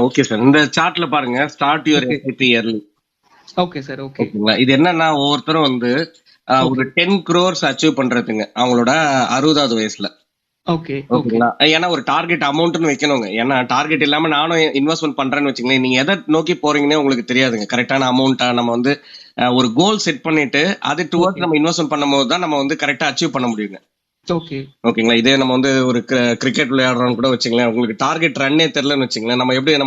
Okay sir. இந்த சார்ட்ல பாருங்க, start your okay SIP early. Okay sir. Okay ஓகேங்களா? இது என்னன்னா ஒவ்வொருத்தரும் வந்து ஒரு ஓகே 10 crores அச்சீவ் பண்றதுங்க அவங்களோட 60வது வயசுல. ஓகே ஓகே ஓகேங்களா? ஏன்னா ஒரு டார்கெட் அமௌண்ட்னு வைக்கணுங்க. ஏன்னா டார்கெட் இல்லாம நானும் இன்வெஸ்ட்மெண்ட் பண்றேன்னு வச்சுங்களேன், நீங்க எதை நோக்கி போறீங்கன்னே உங்களுக்கு தெரியாதுங்க. கரெக்டான அமௌண்ட்டா நம்ம வந்து ஒரு கோல் செட் பண்ணிட்டு அது டுவர்ட்ஸ் ஓகே நம்ம இன்வெஸ்ட்மெண்ட் பண்ணும்போது தான் நம்ம வந்து கரெக்டா அச்சீவ் பண்ண முடியுங்க. ஓகே ஓகேங்களா? இதே நம்ம வந்து ஒரு கிரிக்கெட் விளையாடுறோம்னு கூட வச்சுங்களேன், உங்களுக்கு டார்கெட் ரன்னே தெரியலன்னு வச்சுங்களேன், நம்ம எப்படி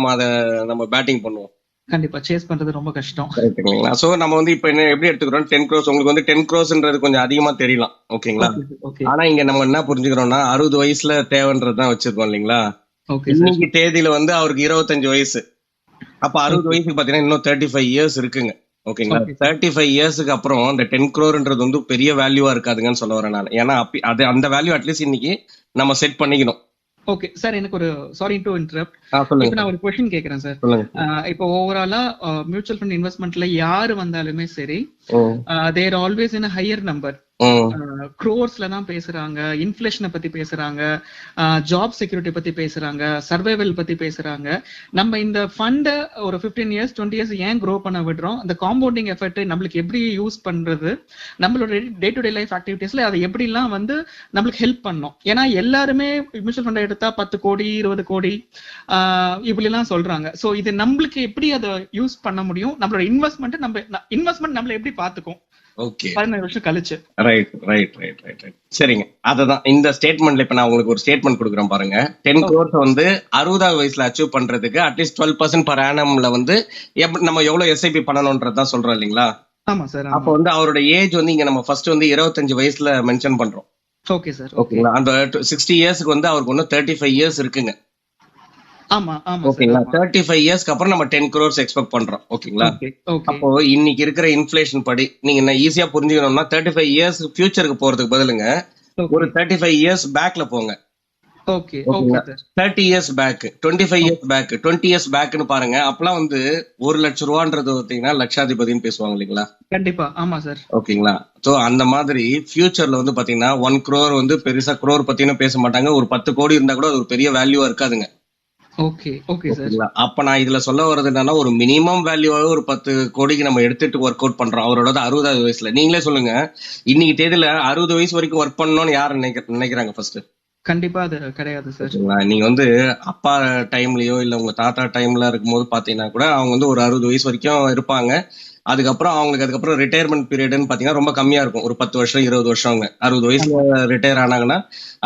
நம்ம பேட்டிங் பண்ணுவோம்? கண்டிப்பா சேஸ் பண்றது ரொம்ப கஷ்டம். கரெக்ட்டுங்களா? சோ நம்ம வந்து இப்ப என்ன எப்படி எடுத்துக்கிறோம், 10 crores உங்களுக்கு வந்து 10 crores கொஞ்சம் அதிகமா தெரியலாம். ஓகேங்களா? Okay sir. ஓகே ஆனா இங்க நம்ம என்ன புரிஞ்சுக்கிறோம்னா 60 வயசுல தேவைன்றதுதான் வச்சிருக்கோம் இல்லைங்களா? Okay sir. இன்னைக்கு தேதியில வந்து அவருக்கு 25 வயசு. அப்ப 60 ஓகே வயசுக்கு பாத்தீங்கன்னா இன்னும் 35 இயர்ஸ் இருக்குங்க. ஓகேங்களா? Okay sir. 35 இயர்ஸ்க்கு அப்புறம் இந்த 10 crore வந்து பெரிய வேல்யூவா இருக்காதுங்கன்னு சொல்ல வரேன் நான். ஏன்னா அது அந்த வேல்யூ அட்லீஸ்ட் இன்னைக்கு நம்ம செட் பண்ணிக்கணும். ஓகே சார், எனக்கு ஒரு சாரி டு இன்டரப்ட். சொல்லுங்க இப்போ நான் ஒரு கொஸ்டின் கேக்குறேன் சார். சொல்லுங்க. இப்போ ஓவராலா மியூச்சுவல் ஃபண்ட் இன்வெஸ்ட்மெண்ட்ல யாரு வந்தாலுமே சரி, ம், தேர் ஆல்வேஸ் இன் ஹையர் நம்பர். ம், க்ரோர்ஸ்ல தான் பேசுறாங்க, இன்ஃபிளேஷனை பத்தி பேசுறாங்க, ஜாப் செக்யூரிட்டி பத்தி பேசுறாங்க, சர்வைவல் பத்தி பேசுறாங்க. நம்ம இந்த ஃபண்டை ஒரு 15 இயர்ஸ் 20 இயர்ஸ் ஏன் க்ரோ பண்ண விடுறோம், அந்த காம்பவுண்டிங் எஃபெக்ட் நம்மளுக்கு எப்படி யூஸ் பண்றது, நம்மளோட டே டு டே லைஃப் ஆக்டிவிட்டீஸ்ல அதை எப்படிலாம் வந்து நம்மளுக்கு ஹெல்ப் பண்ணும். ஏன்னா எல்லாருமே மியூச்சுவல் ஃபண்டை எடுத்தா 10 கோடி 20 கோடி இப்படி எல்லாம் சொல்றாங்க. சோ இது நம்மளுக்கு எப்படி அதை யூஸ் பண்ண முடியும், நம்மளோட இன்வெஸ்ட்மெண்ட் நம்மள எப்படி பாத்துக்கும் ஓகே 17 வருஷம் கழிச்சு. Right right right right right சரிங்க. அததான் இந்த ஸ்டேட்மெண்ட்ல இப்ப நான் உங்களுக்கு ஒரு ஸ்டேட்மெண்ட் கொடுக்குறேன் பாருங்க. 10 crores வந்து 60வது வயசுல அச்சீவ் பண்றதுக்கு அட்லீஸ்ட் 12% per annumல வந்து நம்ம எவ்வளவு எஸ்ஐபி பண்ணணும்ன்றதான் சொல்றோம் இல்லைங்களா? ஆமா சார். அப்ப வந்து அவரோட ஏஜ் வந்து இங்க நம்ம ஃபர்ஸ்ட் வந்து 25 வயசுல மென்ஷன் பண்றோம். Okay sir. ஓகே ஓகேங்களா? அந்த 60 இயர்ஸ்க்கு வந்து அவருக்கு இன்னும் 35 இயர்ஸ் இருக்குங்க. ஆமா ஆமா சார். ஓகேங்களா? 35 இயர்ஸ்க்கு அப்புறம் நம்ம 10 crores எக்ஸ்பெக்ட் பண்றோம். ஓகேங்களா? ஓகே ஓகே அப்போ இன்னைக்கு இருக்கிற இன்ஃபிளேஷன் படி நீங்க என்ன ஈஸியா புரிஞ்சுக்கணும்னா 35 இயர்ஸ் ஃபியூச்சருக்கு போறதுக்கு பதிலுங்க ஒரு 35 இயர்ஸ் பேக்ல போங்க. ஓகே ஓகே ஓகேங்களா? Sir. 30 years back, 25 years back, 20 years பேக்னு பாருங்க. அப்பெல்லாம் வந்து 1 லட்சம் ரூபான்றது பார்த்தீங்கன்னா லட்சாதிபதினு பேசுவாங்க இல்லைங்களா? கண்டிப்பா ஆமா சார். ஓகேங்களா? சோ அந்த மாதிரி ஃபியூச்சர்ல வந்து பாத்தீங்கன்னா 1 crore வந்து பெருசா crore பத்தின பேச மாட்டாங்க. ஒரு 10 கோடி இருந்தா கூட அது ஒரு பெரிய வேல்யூவா இருக்காதுங்க. Okay okay sir. ஓகேங்களா? அப்ப நான் இதுல சொல்ல வர்றது என்னன்னா ஒரு மினிமம் வேல்யூவாவே ஒரு 10 கோடிக்கு நம்ம எடுத்துட்டு ஒர்க் அவுட் பண்றோம் அவரோட 60வது வயசுல. நீங்களே சொல்லுங்க, இன்னைக்கு தேதியில 60 வயசு வரைக்கும் ஒர்க் பண்ணணும்னு யாரு நினைக்கிறாங்க ஃபர்ஸ்ட்? கண்டிப்பா அது கிடையாது சார். ஓகேங்களா? நீங்க வந்து அப்பா டைம்லயோ இல்ல உங்க தாத்தா டைம்ல இருக்கும்போது பாத்தீங்கன்னா கூட அவங்க வந்து ஒரு 60 வயசு வரைக்கும் இருப்பாங்க. அதுக்கப்புறம் ரிட்டையர்மெண்ட் பீரியட்னு பாத்தீங்கன்னா ரொம்ப கம்மியா இருக்கும். ஒரு 10 வருஷம் 20 வருஷம் 60 வயசுல ரிட்டையர் ஆனாங்கன்னா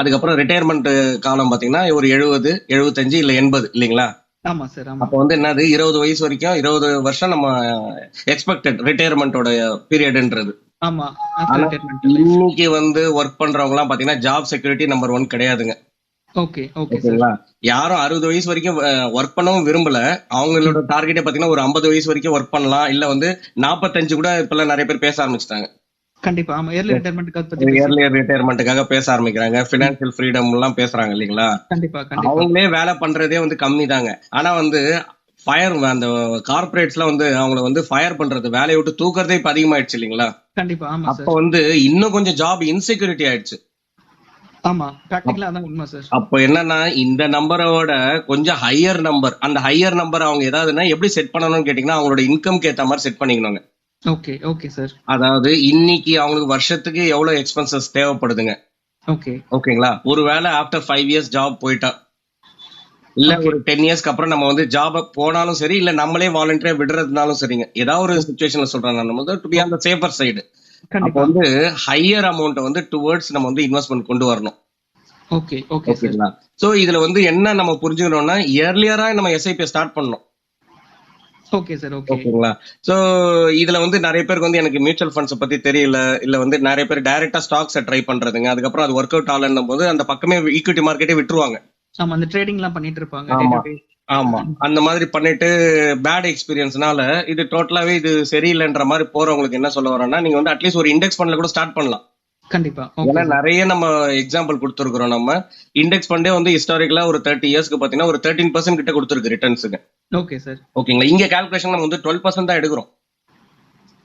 அதுக்கப்புறம் ரிட்டையர்மெண்ட் காலம் பாத்தீங்கன்னா ஒரு 70 75 இல்ல 80 இல்லைங்களா? ஆமா சார். ஆமா அப்ப வந்து என்னது 20 வயசு வரைக்கும் 20 வருஷம் நம்ம எக்ஸ்பெக்டட் ரிட்டையர்மெண்டோட பீரியட்ன்றது. ஆமா. ஆனா ரிட்டையர்மெண்ட் லைஃப். இன்னைக்கு வந்து ஒர்க் பண்றவங்க எல்லாம் பாத்தீங்கன்னா ஜாப் செக்யூரிட்டி நம்பர் 1 கிடையாதுங்க. Okay okay sir. ஓகேங்களா? யாரும் 60 வயசு வரைக்கும் ஒர்க் பண்ணவும் விரும்பல. அவங்களோட டார்கெட்டே பாத்தீங்கன்னா ஒரு 50 வயசு வரைக்கும் ஒர்க் பண்ணலாம், இல்ல வந்து 45 கூட இப்பெல்லாம் நிறைய பேர் பேச ஆரம்பிச்சிட்டாங்க. கண்டிப்பா ஆமா. ஏர்லி ரிட்டையர்மெண்ட் பத்தி இயர்லியர் ரிட்டையர்மெண்ட்டுக்காக பேச ஆரம்பிக்கிறாங்க. பினான்சியல் ஃப்ரீடம் எல்லாம் பேசுறாங்க இல்லைங்களா? கண்டிப்பா கண்டிப்பா அவங்களே வேலை பண்றதே வந்து கம்மி தாங்க. ஆனா வந்து அந்த கார்பரேட்ஸ் எல்லாம் வந்து அவங்கள வந்து ஃபயர் பண்றது, வேலையை விட்டு தூக்குறதே இப்ப அதிகமாயிடுச்சு இல்லைங்களா? கண்டிப்பா ஆமா அப்ப சார். வந்து இன்னும் கொஞ்சம் ஜாப் இன்செக்யூரிட்டி ஆயிடுச்சு. ஆமா பிராக்டிகலா அதான் உண்மை சார். அப்போ என்னன்னா இந்த நம்பரோட கொஞ்சம் ஹையர் நம்பர், அந்த ஹையர் நம்பர் அவங்க ஏதாவதுன்னா எப்படி செட் பண்ணணும்னு கேட்டீங்கன்னா அவங்களோட இன்கம்க்கு ஏத்த மாதிரி செட் பண்ணிக்கணுங்க. Okay okay sir. அதாவது இன்னைக்கு அவங்களுக்கு வருஷத்துக்கு எவ்வளவு எக்ஸ்பென்சஸ் தேவைப்படுதுங்க. ஓகே ஓகேங்களா? ஒருவேளை ஆஃப்டர் 5 இயர்ஸ் ஜாப் போயிட்டா இல்ல ஒரு 10 இயர்ஸ்க்கு அப்புறம் நம்ம வந்து ஜாப் போனாலும் சரி, இல்ல நம்மளே வாலண்டியரா விடுறதுனாலும் சரிங்க, ஏதாவது ஒரு சுச்சுவேஷன்ல சொல்றேன் நான், நம்ம to be on the safer side. அப்ப கண்டிப்பா. வந்து ஹையர் அமௌண்ட் வந்து டுவர்ட்ஸ் நம்ம வந்து இன்வெஸ்ட்மெண்ட் கொண்டு வரணும். Okay okay sir. ஓகேங்களா? சோ இதுல வந்து என்ன நம்ம புரிஞ்சுக்கணும்னா இயர்லியரா நம்ம எஸ்ஐபி ஸ்டார்ட் பண்ணணும். Okay sir. ஓகே ஓகேங்களா? சோ இதுல வந்து நிறைய பேருக்கு வந்து எனக்கு மியூச்சுவல் ஃபண்ட்ஸ் பத்தி தெரியல, இல்ல வந்து நிறைய பேர் டைரக்டா ஸ்டாக்ஸ் ட்ரை பண்றதுங்க, அதுக்கப்புறம் அது ஒர்க் அவுட் ஆகலன்னும் போது அந்த பக்கமே ஈக்விட்டி மார்க்கெட்டே விட்டுருவாங்க. ஆமா, அந்த ட்ரேடிங் எல்லாம் பண்ணிட்டு இருப்பாங்க டே ஆமா டு டே. ஆமா அந்த மாதிரி பண்ணிட்டு பேட் எக்ஸ்பீரியன்ஸ்னால இது டோட்டலாவே இது சரியில்லைன்ற மாதிரி போறவங்களுக்கு என்ன சொல்ல வரேன்னா, நீங்க வந்து அட்லீஸ்ட் ஒரு இண்டெக்ஸ் ஃபண்ட்ல கூட ஸ்டார்ட் பண்ணலாம். கண்டிப்பா. ஏன்னா ஓகே சார். நிறைய நம்ம எக்ஸாம்பிள் கொடுத்துருக்கிறோம். நம்ம இண்டெக்ஸ் ஃபண்டே வந்து ஹிஸ்டாரிக்கலா ஒரு 30 இயர்ஸ்க்கு பாத்தீங்கன்னா ஒரு 13% கிட்ட கொடுத்துருக்கு ரிட்டர்ன்ஸுங்க. Okay sir. ஓகேங்களா? இங்க கால்குலேஷன் நம்ம வந்து 12% தான் எடுக்கிறோம்.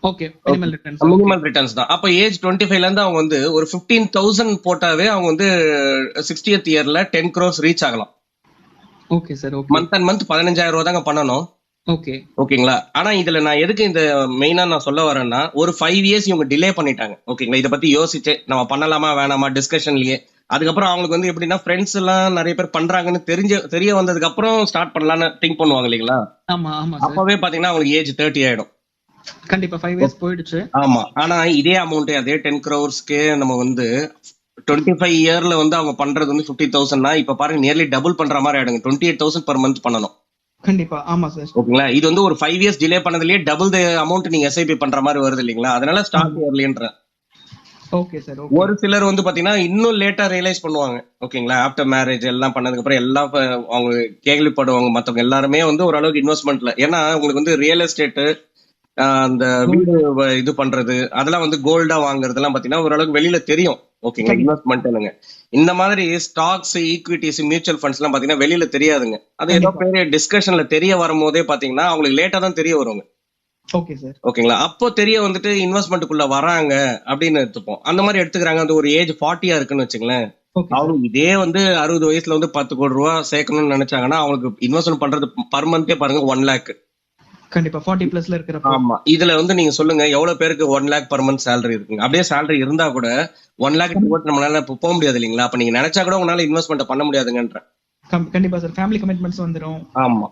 Okay minimal returns. Minimal returns தான். அப்ப ஏஜ் 25ல இருந்து அவங்க வந்து ஒரு 15,000 போட்டாவே அவங்க வந்து 60th இயர்ல 10 crores ரீச் ஆகலாம். Okay sir. Okay. Month and month 15,000 தாங்க பண்ணணும். ஓகே. ஓகேங்களா. ஆனா இதுல நான் எதுக்கு இந்த மெயினா நான் சொல்ல வரேன்னா, ஒரு 5 இயர்ஸ் இவங்க டிலே பண்ணிட்டாங்க. ஓகேங்களா. இத பத்தி யோசிச்சு நம்ம பண்ணலாமா வேணாமா டிஸ்கஷன்லயே. அதுக்கப்புறம் அவங்களுக்கு வந்து எப்படின்னா ஃப்ரெண்ட்ஸ் எல்லாம் நிறைய பேர் பண்றாங்கன்னு தெரிய வந்ததுக்கு அப்புறம் ஸ்டார்ட் பண்ணலாம்னு திங்க் பண்ணுவாங்க இல்லைங்களா. ஆமா, ஆமா சார். அப்பவே பாத்தீங்கன்னா அவங்களுக்கு ஏஜ் 30 ஆயிடும். கண்டிப்பா 5 இயர்ஸ் போயிடுச்சு. ஆமா. ஆனா இதே அமௌண்ட் அதே 10 crores நம்ம வந்து 25 இயர்ல வந்து அவங்க பண்றது வந்து 50,000னா இப்ப பாருங்க நியர்லி டபுள் பண்ற மாதிரி ஆயிடுங்க. 28,000 per month பண்ணணும். கண்டிப்பா. ஆமா சார். ஓகேங்களா. இது வந்து ஒரு 5 இயர்ஸ் டிலே பண்ணதுலயே டபுள் த அமௌண்ட் நீங்க எஸ்ஐபி பண்ற மாதிரி வருது இல்லைங்களா. அதனால ஸ்டார்ட் இயர்லின்ற. Okay sir. ஓகே. ஒரு சிலர் வந்து பாத்தீங்கன்னா இன்னும் லேட்டா ரியலைஸ் பண்ணுவாங்க. ஓகேங்களா. ஆஃப்டர் மேரேஜ் எல்லாம் பண்ணதுக்கு அப்புறம் எல்லாம் அவங்க கேள்விப்படுவாங்க. மத்தவங்க எல்லாருமே வந்து ஓரளவுக்கு இன்வெஸ்ட்மெண்ட்ல, ஏன்னா உங்களுக்கு வந்து ரியல் எஸ்டேட் அந்த வீடு இது பண்றது அதெல்லாம் வந்து கோல்டா வாங்குறது எல்லாம் பாத்தீங்கன்னா ஓரளவுக்கு வெளியில தெரியும். ஓகேங்களா. இன்வெஸ்ட்மெண்ட்னுங்க. இந்த மாதிரி ஸ்டாக்ஸ், ஈக்விட்டிஸ், மியூச்சுவல் ஃபண்ட்ஸ் எல்லாம் பாத்தீங்கன்னா வெளியில தெரியாதுங்க. அது ஏதோ பெரிய டிஸ்கஷன்ல தெரிய வரும்போதே பாத்தீங்கன்னா அவங்களுக்கு லேட்டா தான் தெரிய வருவாங்க. Okay sir. ஓகேங்களா. அப்போ தெரிய வந்துட்டு இன்வெஸ்ட்மெண்ட்டுக்குள்ள வராங்க அப்படின்னு எடுத்துப்போம். அந்த மாதிரி எடுத்துக்கிறாங்க. அந்த ஒரு ஏஜ் 40 இருக்குன்னு வச்சுங்களேன். அவங்க இதே வந்து 60 வயசுல வந்து 10 கோடி ரூபாய் சேர்க்கணும்னு நினைச்சாங்கன்னா அவங்களுக்கு இன்வெஸ்ட்மெண்ட் பண்றது பர் மந்தே பாருங்க 1 lakh. கண்டிப்பா 40 பிளஸ்ல இருக்கிறப்ப. ஆமா. இதுல வந்து நீங்க சொல்லுங்க எவ்வளவு பேருக்கு 1 lakh per month salary இருக்குங்க. அப்படியே salary இருந்தா கூட 1 lakh நம்மளால போக முடியாது இல்லைங்களா. அப்ப நீங்க நினைச்சா கூட உங்களால இன்வெஸ்ட்மெண்ட் பண்ண முடியாதுங்கன்ற. கண்டிப்பா சார். ஃபேமிலி கமிட்மெண்ட்ஸ் வந்துரும். ஆமா.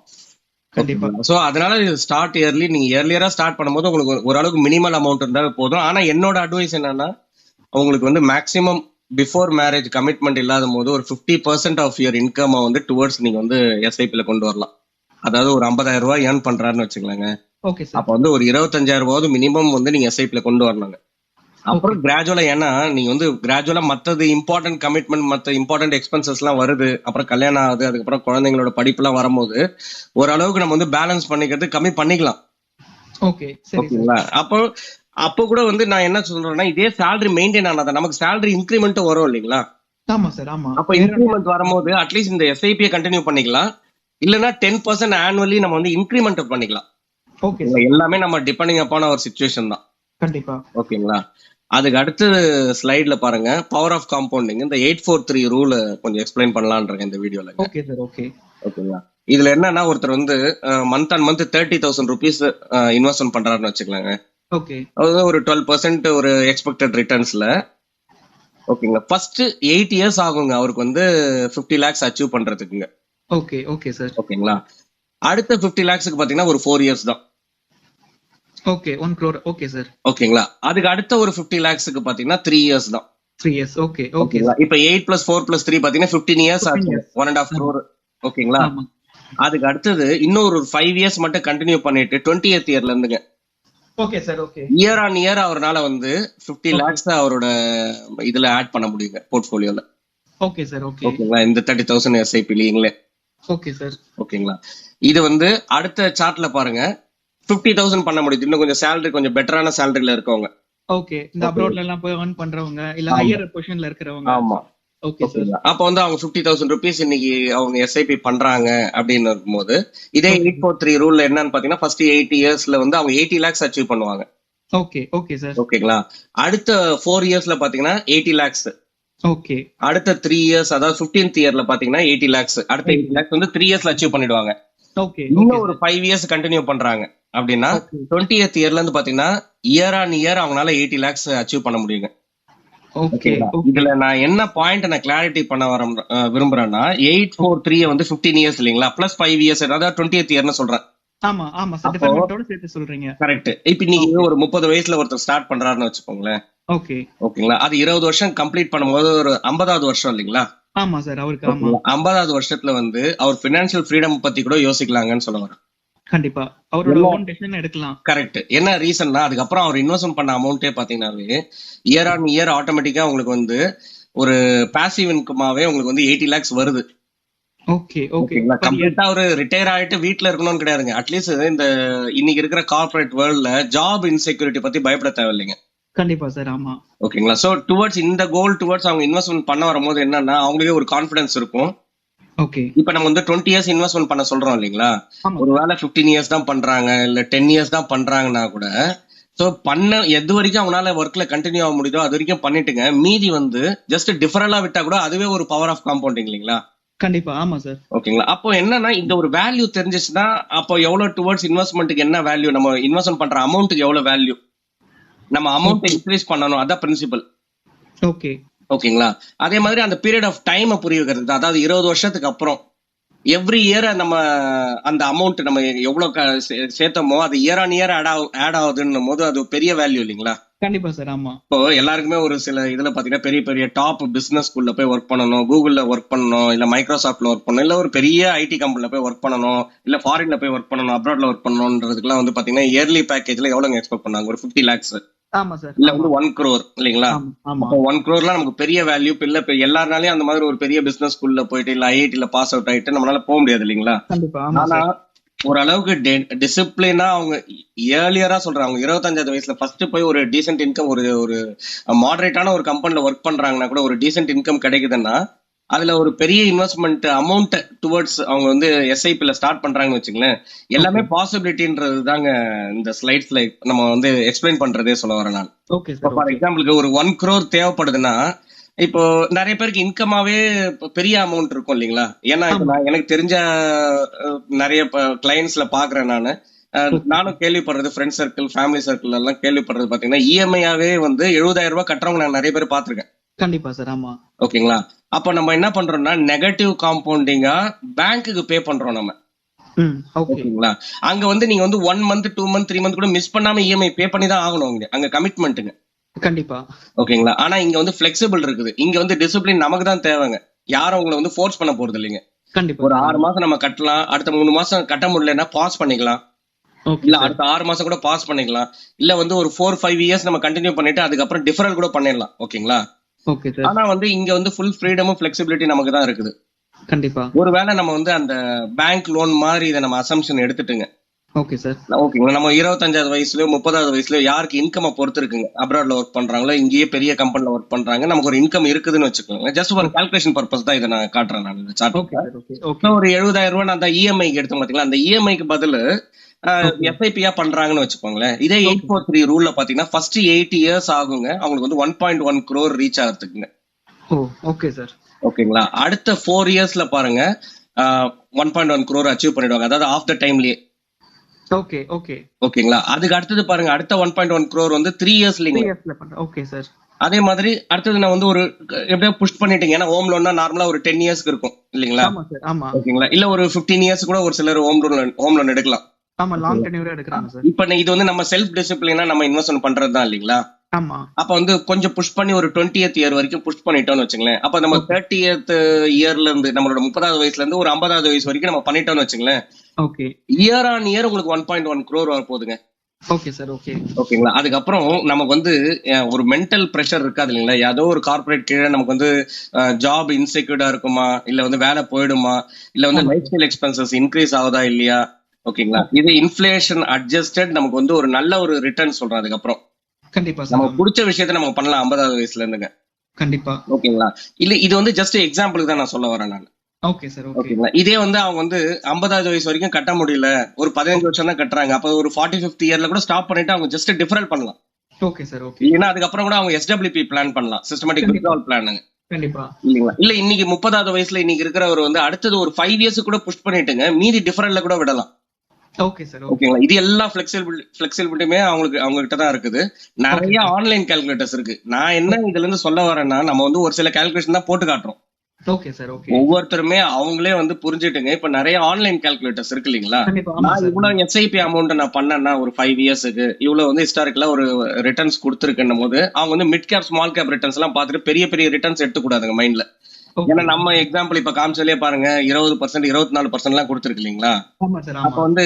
கண்டிப்பா. சோ அதனால ஸ்டார்ட் இயர்லி நீங்க இயர்லியரா ஸ்டார்ட் பண்ணும்போது உங்களுக்கு ஓரளவுக்கு மினிமல் அமௌண்ட் இருந்தா போதும். ஆனா என்னோட அட்வைஸ் என்னன்னா உங்களுக்கு வந்து மேக்ஸிமம் பிஃபோர் மேரேஜ் கமிட்மெண்ட் இல்லாத போது ஒரு 50% ஆஃப் யுவர் இன்கம் வந்து டுவர்ட்ஸ் நீங்க வந்து எஸ்ஐபில கொண்டு வரலாம். அதாவது ஒரு 50,000 ரூபாய் ஏர்ன் பண்றாருன்னு வச்சுக்கலாங்க. Okay sir. அப்ப வந்து ஒரு 25,000 மினிமம் வந்து நீங்க எஸ்ஐபில கொண்டு வரணுங்க. அப்புறம் கிராஜுவலா, ஏன்னா நீங்க வந்து கிராஜுவலா மத்தது இம்பார்ட்டன்ட் கமிட்மெண்ட், மத்த இம்பார்ட்டன்ட் எக்ஸ்பென்சஸ் எல்லாம் வருது. அப்புறம் கல்யாணம் ஆகுது, அதுக்கப்புறம் குழந்தைங்களோட படிப்பு எல்லாம் வரும்போது ஓரளவுக்கு நம்ம வந்து பேலன்ஸ் பண்ணிக்கிறது கம்மி பண்ணிக்கலாம். ஓகே. ஓகேங்களா. அப்போ கூட வந்து நான் என்ன சொல்றேன்னா இதே சேலரி மெயின்டைன் ஆனாதான் நமக்கு சேலரி இன்கிரிமெண்ட் வரும் இல்லைங்களா. ஆமா சார். ஆமா. அப்ப இன்கிரிமெண்ட் வரும்போது அட்லீஸ்ட் இந்த எஸ்ஐபியை கண்டினியூ பண்ணிக்கலாம். இல்லைன்னா 10% ஆனுவலி நம்ம வந்து இன்கிரிமெண்ட் பண்ணிக்கலாம். ஓகே. எல்லாமே நம்ம டிபெண்டிங் அப்பான ஒரு சிச்சுவேஷன் தான். கண்டிப்பா. ஓகேங்களா. அதுக்கு அடுத்து ஸ்லைட்ல பாருங்க பவர் ஆஃப் காம்பவுண்டிங். இந்த 843 ரூல் கொஞ்சம் எக்ஸ்பிளைன் பண்ணலாம்ன்றேன் இந்த வீடியோல. Okay sir. ஓகே. ஓகேங்களா. இதுல என்னன்னா ஒருத்தர் வந்து month and month 30,000 rupees investment பண்றாருன்னு வச்சுக்கலாங்க. ஓகே. அதாவது ஒரு 12% ஒரு எக்ஸ்பெக்டட் ரிட்டர்ன்ஸ்ல. ஓகேங்களா. ஃபர்ஸ்ட் 8 இயர்ஸ் ஆகுங்க அவருக்கு வந்து 50 lakhs அச்சீவ் பண்றதுக்குங்க. ஓகே. Okay sir. ஓகேங்களா. அடுத்த 50 lakhsக்கு பாத்தீங்கன்னா ஒரு 4 இயர்ஸ் தான். ஓகே. 1 crore. Okay sir. ஓகேங்களா. அதுக்கு அடுத்த ஒரு 50 lakhsக்கு பாத்தீங்கன்னா 3 இயர்ஸ் தான். 3 இயர்ஸ். ஓகே. ஓகே. இப்ப 8 + 4 + 3 பாத்தீங்கன்னா 15 இயர்ஸ் ஆச்சு. 1.5 crore. ஓகேங்களா. அதுக்கு அடுத்தது இன்னொரு 5 இயர்ஸ் மட்டும் கண்டினியூ பண்ணிட்டு 20th இயர்ல இருந்துங்க. Okay sir. Okay. Year on year அவரால வந்து 50 lakhs அவரோட இதுல ஆட் பண்ண முடியுங்க போர்ட்ஃபோலியோல. Okay sir. ஓகே. ஓகேங்களா. இந்த 30,000 எஸ்ஐபி இல்லீங்களே. Okay sir. ஓகேங்களா. இது வந்து அடுத்த சார்ட்ல பாருங்க 50,000 பண்ண முடியுது. இன்னும் கொஞ்சம் சேலரி கொஞ்சம் பெட்டரான சேலரில இருக்கவங்க. ஓகே. இந்த அப்ராட்ல எல்லாம் போய் earn பண்றவங்க இல்ல ஹையர் பொசிஷன்ல இருக்கிறவங்க. ஆமா. Okay sir. அப்ப வந்து அவங்க 50,000 rupees இன்னைக்கு அவங்க எஸ்ஐபி பண்றாங்க அப்படின்னு இருக்கும்போது இதே 843 ரூல்ல என்னன்னு பாத்தீங்கன்னா ஃபர்ஸ்ட் 8 இயர்ஸ்ல வந்து அவங்க 80 lakhs அச்சீவ் பண்ணுவாங்க. ஓகே. Okay sir. ஓகேங்களா. அடுத்த 4 இயர்ஸ்ல பாத்தீங்கன்னா 80 lakhs. ஓகே. அடுத்த 3 இயர்ஸ் அதாவது 15th இயர்ல பாத்தீங்கன்னா 80 lakhs. அடுத்த 80 lakhs வந்து 3 இயர்ஸ்ல அச்சீவ் பண்ணிடுவாங்க. ஓகே. இன்னும் ஒரு 5 இயர்ஸ் கண்டினியூ பண்றாங்க அப்படின்னா 20th இயர்ல இருந்து பாத்தீங்கன்னா இயர் ஆன் இயர் அவங்களால 80 lakhs அச்சீவ் பண்ண முடியுங்க. ஓகே. இதுல நான் என்ன பாயிண்ட் நான் கிளாரிட்டி பண்ண விரும்புறேன்னா 843 வந்து 15 இயர்ஸ் இல்லீங்களா, பிளஸ் 5 இயர்ஸ் அதாவது 20th இயர்னு சொல்றேன். ஆமா. ஆமா சார். டிபார்ட்மெண்டோட சேர்த்து சொல்றீங்க. கரெக்ட். இப்ப நீங்க ஒரு 30 வயசுல ஒருத்தர் ஸ்டார்ட் பண்றாருன்னு வச்சுக்கோங்களேன். ஓகே. ஓகேங்களா. அது 20 வருஷம் கம்ப்ளீட் பண்ணும்போது ஒரு 50வது வருஷம் இல்லீங்களா. ஆமா சார். அவருக்கு ஆமா 50வது வருஷத்துல வந்து அவர் பினான்சியல் ஃப்ரீடம் பத்தி கூட யோசிக்கலாங்கன்னு சொல்ல வரேன். கண்டிப்பா அவரோட ஓன் டெசிஷன் எடுக்கலாம். கரெக்ட். என்ன ரீசன்னா அதுக்கப்புறம் அவர் இன்வெஸ்ட்மெண்ட் பண்ண அமௌண்ட்டே பாத்தீங்கன்னாவே இயர் ஆன் இயர் ஆட்டோமேட்டிக்கா உங்களுக்கு வந்து ஒரு பாசிவ் இன்கமாவே உங்களுக்கு வந்து 80 lakhs வருது. ஓகே. ஓகே. கம்ப்ளீட்டா ஒரு ரிட்டையர் ஆயிட்டு வீட்டுல இருக்கணும்னு கிடையாதுங்க. அட்லீஸ்ட் இந்த இன்னைக்கு இருக்கிற கார்பரேட் வேர்ல்ட்ல ஜாப் இன்செக்யூரிட்டி பத்தி பயப்பட தேவையில்லைங்க. கண்டிப்பா சார். ஆமா. ஓகேங்களா. சோ டுவர்ட்ஸ் இந்த கோல் டுவர்ட்ஸ் அவங்க இன்வெஸ்ட்மெண்ட் பண்ண வரும்போது என்னன்னா அவங்களுக்கே ஒரு கான்பிடன்ஸ் இருக்கும். ஓகே. இப்ப நம்ம வந்து 20 இயர்ஸ் இன்வெஸ்ட்மெண்ட் பண்ண சொல்றோம் இல்லீங்களா. ஒருவேளை 15 இயர்ஸ் தான் பண்றாங்க இல்ல 10 இயர்ஸ் தான் பண்றாங்கன்னா கூட சோ பண்ண எது வரைக்கும் அவங்களால ஒர்க்ல கண்டினியூ ஆக முடியுதோ அது வரைக்கும் பண்ணிட்டுங்க. மீதி வந்து ஜஸ்ட் டிஃபரலா விட்டா கூட அதுவே ஒரு பவர் ஆஃப் காம்பவுண்டிங் இல்லீங்களா. கண்டிப்பா. ஆமா சார். ஓகேங்களா? அப்போ என்னன்னா இந்த ஒரு வேல்யூ தெரிஞ்சிச்சுன்னா அப்போ எவ்வளவு டுவர்ட்ஸ் இன்வெஸ்ட்மெண்ட்டுக்கு என்ன வேல்யூ, நம்ம இன்வெஸ்ட்மெண்ட் பண்ற அமௌண்ட்டுக்கு எவ்வளவு வேல்யூ, நம்ம அமௌண்ட் ஓகே. இன்க்ரீஸ் பண்ணணும், அதான் பிரின்சிபல். ஓகே. ஓகேங்களா? அதே மாதிரி அந்த பீரியட் ஆஃப் டைம் புரிய வைக்கிறது தான். அதாவது 20 வருஷத்துக்கு அப்புறம் எவ்ரி இயர் நம்ம அந்த அமௌண்ட் நம்ம எவ்வளவு சேர்த்தோமோ அது இயர் ஆன் இயர் ஆட் ஆகுதுன்னும் போது அது பெரிய வேல்யூ இல்லைங்களா? கண்டிப்பா சார். ஆமா. இப்போ எல்லாருக்குமே ஒரு சில இதுல பாத்தீங்கன்னா பெரிய பெரிய டாப் பிசினஸ் ஸ்கூல்ல போய் ஒர்க் பண்ணணும், கூகுள்ல ஒர்க் பண்ணணும், இல்ல மைக்ரோசாஃப்ட்ல ஒர்க் பண்ணணும், இல்ல ஒரு பெரிய ஐடி கம்பெனில போய் ஒர்க் பண்ணணும், இல்ல ஃபாரின்ல போய் ஒர்க் பண்ணணும், அப்ராட்ல ஒர்க் பண்ணணும்ன்றதுக்குலாம் வந்து பாத்தீங்கன்னா இயர்லி பேக்கேஜ்ல எவ்வளவு எக்ஸ்பெக்ட் பண்ணாங்க? ஒரு 50 lakhs ஆமா சார். இல்ல ஆமா. வந்து 1 crore இல்லைங்களா? ஆமா. ஆமா. அப்போ 1 crore நமக்கு பெரிய வேல்யூ. இல்ல இப்ப எல்லாருனாலையும் அந்த மாதிரி ஒரு பெரிய பிசினஸ் ஸ்கூல்ல போயிட்டு இல்ல ஐஐடில பாஸ் அவுட் ஆயிட்டு நம்மளால போக முடியாது இல்லைங்களா? கண்டிப்பா. ஆமா ஆனா சார். ஓரளவுக்கு டிசிப்ளினா அவங்க ஏர்லியரா சொல்றாங்க 25 வயசுல ஃபர்ஸ்ட் போய் ஒரு டீசென்ட் இன்கம், ஒரு ஒரு மாடரேட்டான ஒரு கம்பெனில ஒர்க் பண்றாங்கன்னா கூட ஒரு டீசென்ட் இன்கம் கிடைக்குதுன்னா அதுல ஒரு பெரிய இன்வெஸ்ட்மெண்ட் அமௌண்ட் டுவர்ட்ஸ் அவங்க வந்து எஸ்ஐபில ஸ்டார்ட் பண்றாங்கன்னு வச்சுங்களேன். எல்லாமே ஓகே. பாசிபிலிட்டின்றது தாங்க இந்த ஸ்லைட்ஸ்ல நம்ம வந்து எக்ஸ்பிளைன் பண்றதே சொல்ல வரேன் நான். Okay sir. For okay. எக்ஸாம்பிளுக்கு ஒரு 1 crore தேவைப்படுதுன்னா இப்போ நிறைய பேருக்கு இன்கமாவே பெரிய அமௌண்ட் இருக்கும் இல்லைங்களா? ஏன்னா இப்ப ஆமா. நான் எனக்கு தெரிஞ்ச நிறைய கிளைண்ட்ஸ்ல பாக்குறேன் நானு. ஓகே. நானும் கேள்விப்படுறது ஃப்ரெண்ட் சர்க்கிள், ஃபேமிலி சர்க்கிள் எல்லாம் கேள்விப்படுறது பாத்தீங்கன்னா இஎம்ஐயாவே வந்து 70,000 ரூபாய் கட்டுறவங்க நான் நிறைய பேர் பாத்திருக்கேன். கண்டிப்பா சார். ஆமா. ஓகேங்களா? அப்ப நம்ம என்ன பண்றோம்னா நெகட்டிவ் காம்பவுண்டிங்கா பேங்க்குக்கு பே பண்றோம் நம்ம. ஓகே. ஓகேங்களா? அங்க வந்து நீங்க வந்து 1 month 2 month 3 month கூட மிஸ் பண்ணாம இஎம்ஐ பே பண்ணி தான் ஆகணும். அங்க கமிட்மெண்ட்டுங்க. கண்டிப்பா. ஓகேங்களா? ஆனா இங்க வந்து பிளெக்சிபிள் இருக்குது. இங்க வந்து டிசிப்ளின் நமக்கு தான் தேவைங்க. யாரும் உங்களை வந்து ஃபோர்ஸ் பண்ண போறது இல்லைங்க. கண்டிப்பா ஒரு சார். 6 ஆமா. மாசம் நம்ம கட்டலாம், அடுத்த 3 மாசம் கட்ட முடியலன்னா பாஸ் பண்ணிக்கலாம், ஓகே இல்ல சார். அடுத்த 6 மாசம் கூட பாஸ் பண்ணிக்கலாம், இல்ல வந்து ஒரு 4-5 இயர்ஸ் நம்ம கண்டினியூ பண்ணிட்டு அதுக்கப்புறம் டிஃபரல் கூட பண்ணிடலாம். ஓகேங்களா? Okay sir. ஆனா வந்து இங்க வந்து ஃபுல் ஃப்ரீடமும் பிளெக்சிபிலிட்டி நமக்கு தான் இருக்குது. கண்டிப்பா. ஒருவேளை நம்ம வந்து அந்த பேங்க் லோன் மாதிரி இதை நம்ம அசம்ஷன் எடுத்துட்டுங்க. Okay sir. ஓகேங்களா? நம்ம 25 வயசுலயோ 30 வயசுலயோ யாருக்கு இன்கம் பொறுத்து இருக்குங்க. அப்ராட்ல ஒர்க் பண்றாங்களோ இங்கேயே பெரிய கம்பெனில ஒர்க் பண்றாங்க, நமக்கு ஒரு இன்கம் இருக்குதுன்னு வச்சுக்கோங்க. ஜஸ்ட் ஒரு கால்குலேஷன் பர்பஸ் தான் இதை நான் காட்டுறேன் நான் இந்த chart. Okay sir. Okay. Okay. ஒரு 70,000 ரூபாய் நான் அந்த இஎம்ஐக்கு எடுத்தோம் பாத்தீங்களா? அந்த இஎம்ஐக்கு பதில் ஓகே. எஸ்ஐபியா பண்றாங்கன்னு வச்சுக்கோங்களேன். இதே ஓகே. 843 ரூல்ல பாத்தீங்கன்னா ஃபர்ஸ்ட் 8 இயர்ஸ் ஆகுங்க அவங்களுக்கு வந்து 1.1 crore ரீச் ஆகிறதுக்குங்க. ஓ. Okay sir. ஓகேங்களா? அடுத்த 4 இயர்ஸ்ல பாருங்க 1.1 crore அச்சீவ் பண்ணிடுவாங்க, அதாவது ஆஃப் த டைம்லயே. ஓகே. ஓகே. ஓகேங்களா? அதுக்கு அடுத்தது பாருங்க அடுத்த 1.1 crore வந்து 3 இயர்ஸ்லீங்க. 3 இயர்ஸ்ல பண்றேன். Okay sir. அதே மாதிரி அடுத்தது நான் வந்து ஒரு எப்படியோ புஷ் பண்ணிட்டீங்க. ஏன்னா ஹோம் லோன்னா நார்மலா ஒரு 10 இயர்ஸ்க்கு இருக்கும் இல்லைங்களா? ஆமா சார். ஆமா. ஓகேங்களா? இல்ல ஒரு 15 இயர்ஸ் கூட ஒரு சிலர் ஹோம் லோன் எடுக்கலாம். ஆமா. லாங் டென்யூரா எடுக்கறாங்க சார். இப்ப இது வந்து நம்ம செல்ஃப் டிசிப்ளினா நம்ம இன்வெஸ்ட்மெண்ட் பண்றது தான் இல்லைங்களா? ஆமா. அப்ப வந்து கொஞ்சம் புஷ் பண்ணி ஒரு 20th இயர் வரைக்கும் புஷ் பண்ணிட்டோம்னு வச்சுங்களேன். அப்ப நம்ம 30th இயர்ல இருந்து நம்மளோட 30வது வயசுல இருந்து ஒரு 50வது வயசு வரைக்கும் நம்ம பண்ணிட்டோம்னு வச்சுங்களேன். ஓகே. இயர் ஆன் இயர் உங்களுக்கு 1.1 crore வர போகுதுங்க. Okay sir. ஓகே. ஓகேங்களா? அதுக்கப்புறம் நமக்கு வந்து ஒரு மென்டல் பிரஷர் இருக்காது இல்லைங்களா? ஏதோ ஒரு கார்பரேட் கீழே நமக்கு வந்து ஜாப் இன்செக்யூர்டா இருக்குமா, இல்ல வந்து வேலை போயிடுமா, இல்ல வந்து லைஃப் ஸ்டைல் எக்ஸ்பென்சஸ் இன்க்ரீஸ் ஆகுதா இல்லையா? ஓகேங்களா? இது இன்ஃபிளேஷன் அட்ஜஸ்டட் நமக்கு வந்து ஒரு நல்ல ஒரு ரிட்டர்ன் சொல்றோம். அதுக்கப்புறம் கண்டிப்பா சார். நமக்கு பிடிச்ச விஷயத்த நம்ம பண்ணலாம் 50வது வயசுல இருந்துங்க. கண்டிப்பா. ஓகேங்களா? இல்ல இது வந்து ஜஸ்ட் எக்ஸாம்பிளுக்கு தான் நான் சொல்ல வரேன் நான். Okay sir. ஓகே. ஓகேங்களா? இதே வந்து அவங்க வந்து 50வது வயசு வரைக்கும் கட்ட முடியல, ஒரு 15 வருஷம் தான் கட்டுறாங்க, அப்ப ஒரு 45th இயர்ல கூட ஸ்டாப் பண்ணிட்டு அவங்க ஜஸ்ட் டிஃபரல் பண்ணலாம். Okay sir. ஓகே. இல்லைன்னா அதுக்கப்புறம் கூட அவங்க எஸ்டபிள்யூபி பிளான் பண்ணலாம், சிஸ்டமேட்டிக் வித்ட்ராவல் பிளானுங்க. கண்டிப்பா. இல்லைங்களா? இல்ல இன்னைக்கு 30வது வயசுல இன்னைக்கு இருக்கிறவர் வந்து அடுத்தது ஒரு 5 இயர்ஸ் கூட புஷ் பண்ணிட்டுங்க மீதி டிஃபரல்ல கூட விடலாம். Okay sir. ஓகே. ஓகேங்களா? இது எல்லா பிளெக்சிபிலிட்டியுமே அவங்க கிட்ட தான் இருக்குது. நிறைய ஆன்லைன் கால்குலேட்டர்ஸ் இருக்கு. நான் என்ன இதுல இருந்து சொல்ல வரேன்னா நம்ம வந்து ஒரு சில கால்குலேஷன் தான் போட்டு காட்டுறோம். Okay sir. ஓகே. ஒவ்வொருத்தருமே அவங்களே வந்து புரிஞ்சுட்டுங்க. இப்ப நிறைய ஆன்லைன் கால்குலேட்டர்ஸ் இருக்கு இல்லைங்களா? கண்டிப்பா. ஆமா நான் சார். இவ்வளவு எஸ்ஐபி அமௌண்ட் நான் பண்ணேன்னா ஒரு 5 இயர்ஸ்க்கு இவ்வளவு வந்து ஹிஸ்டாரிக்கலா ஒரு ரிட்டர்ன்ஸ் கொடுத்துருக்குன்னும் போது அவங்க வந்து mid cap small cap returns எல்லாம் பார்த்துட்டு பெரிய பெரிய ரிட்டர்ன்ஸ் எடுத்துக்கூடாதுங்க மைண்ட்ல. ஓகே. ஏன்னா நம்ம எக்ஸாம்பிள் இப்ப காமிச்சாலே பாருங்க 20% 24% எல்லாம் கொடுத்துருக்கு இல்லைங்களா? ஆமா சார். அப்ப ஆமா. வந்து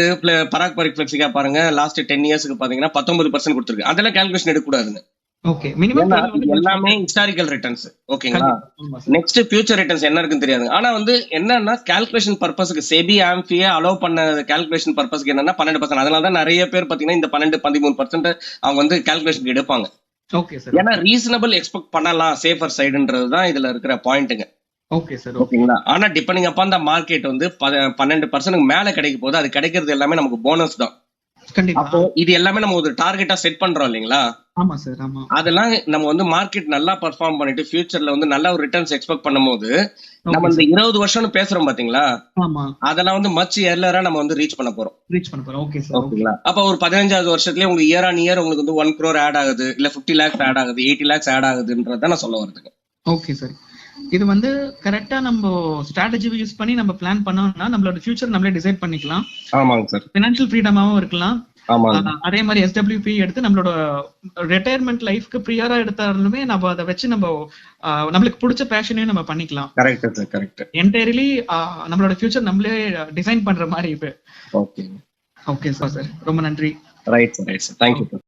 பராக் பரிஃப்ளெக்ஸிக்கா பாருங்க லாஸ்ட் 10 இயர்ஸ்க்கு பாத்தீங்கன்னா 19% கொடுத்துருக்கு. அதெல்லாம் கால்குலேஷன் எடுக்கக்கூடாதுங்க. ஓகே. மினிமம் ஏன்னா இது எல்லாமே ஹிஸ்டாரிக்கல் ரிட்டர்ன்ஸ். ஓகேங்களா? ஆமா சார். நெக்ஸ்ட் ஃபியூச்சர் ரிட்டர்ன்ஸ் என்ன இருக்குன்னு தெரியாது. ஆனா வந்து என்னன்னா கால்குலேஷன் பர்பஸ்க்கு செபி ஆம்பியே அலோவ் பண்ண கால்குலேஷன் பர்பஸ்க்கு என்னன்னா 12%. அதனால தான் நிறைய பேர் பாத்தீங்கன்னா இந்த 12-13% அவங்க வந்து கால்குலேஷன் எடுப்பாங்க. Okay sir. ஏன்னா ரீசனபிள் எக்ஸ்பெக்ட் பண்ணலாம் சேஃபர் சைடுன்றது தான் இதுல இருக்கிற பாயிண்ட்டுங்க. Okay sir. ஓகே. ஓகேங்களா? ஆனா டிபெண்டிங் அப்பான் த மார்க்கெட் வந்து 12% மேல கிடைக்க போது அது கிடைக்கிறது எல்லாமே நமக்கு போனஸ் தான். கண்டிப்பா. அப்போ இது எல்லாமே நம்ம ஒரு டார்கெட்டா செட் பண்றோம் இல்லைங்களா? ஆமா சார். ஆமா. அதெல்லாம் நம்ம வந்து மார்க்கெட் நல்லா பெர்ஃபார்ம் பண்ணிட்டு ஃபியூச்சர்ல வந்து நல்ல ஒரு ரிட்டர்ன்ஸ் எக்ஸ்பெக்ட் பண்ணும்போது நம்ம ஓகே இந்த சார். 20 வருஷம்னு பேசுறோம் பாத்தீங்களா, ஆமா. அதெல்லாம் வந்து மச் ஏர்லியரா நம்ம வந்து ரீச் பண்ண போறோம். ரீச் பண்ண போறோம். Okay sir. ஓகே. ஓகேங்களா? அப்ப ஒரு 15வது வருஷத்துலயே உங்களுக்கு இயர் ஆன் இயர் உங்களுக்கு வந்து 1 crore ஆட் ஆகுது, இல்ல 50 lakhs ஆட் ஆகுது, 80 lakhs ஆட் ஆகுதுன்றத நான் சொல்ல வரதுங்க. Okay sir. இது வந்து கரெக்டா நம்ம ஸ்ட்ராட்டஜி யூஸ் பண்ணி நம்ம பிளான் பண்ணோம்னா நம்மளோட ஃபியூச்சர் நம்மளே டிசைட் பண்ணிக்கலாம். ஆமாங்க சார். ஃபினான்ஷியல் ஃப்ரீடமாவும் இருக்கலாம். ஆமாங்க. அதே மாதிரி SWP எடுத்து நம்மளோட ரிட்டையர்மெண்ட் லைஃப்க்கு ப்ரியரா எடுத்தாலுமே நம்ம அதை வச்சு நம்ம நம்மளுக்கு பிடிச்ச பேஷனையும் நம்ம பண்ணிக்கலாம். Correct sir, correct. என்டையர்லி நம்மளோட ஃபியூச்சர் நம்மளே டிசைன் பண்ற மாதிரி இப்போ. ஓகே. Okay sir. ரொம்ப நன்றி. Right sir, right sir. Thank you sir.